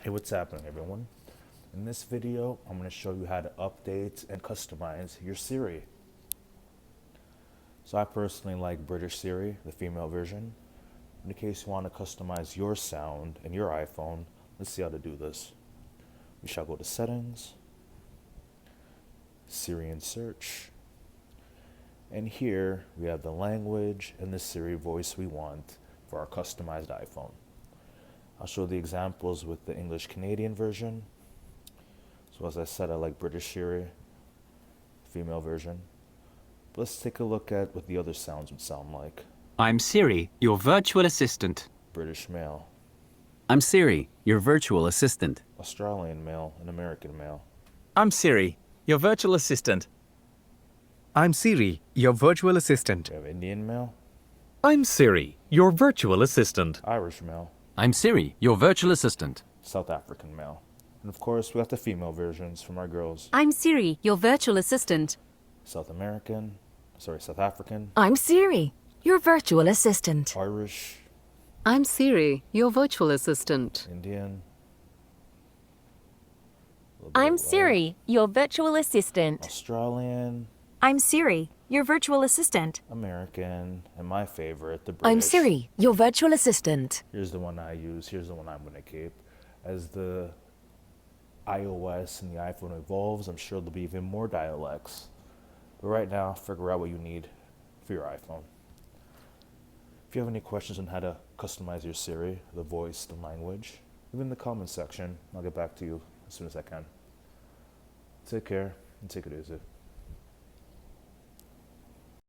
Hey, what's happening, everyone? In this video, I'm going to show you how to update and customize your Siri. So I personally like British Siri, the female version. In case you want to customize your sound in your iPhone, let's see how to do this. We shall go to Settings, Siri Search, and here we have the language and the Siri voice we want for our customized iPhone. I'll show the examples with the English Canadian version. So as I said, I like British Siri, female version. But let's take a look at what the other sounds would sound like. I'm Siri, your virtual assistant. British male, I'm Siri, your virtual assistant. Australian male, and American male. I'm Siri, your virtual assistant. I'm Siri, your virtual assistant. We have Indian male, I'm Siri, your virtual assistant. Irish male, I'm Siri, your virtual assistant. South African male. And of course, we got the female versions from our girls. I'm Siri, your virtual assistant. South African, I'm Siri, your virtual assistant. Irish, I'm Siri, your virtual assistant. Indian. I'm Siri, your virtual assistant. Australian, I'm Siri, your virtual assistant. American, and my favorite, the British. I'm Siri, your virtual assistant. Here's the one I use. Here's the one I'm going to keep. As the iOS and the iPhone evolves, I'm sure there'll be even more dialects. But right now, figure out what you need for your iPhone. If you have any questions on how to customize your Siri, the voice, the language, leave it in the comments section. I'll get back to you as soon as I can. Take care and take it easy.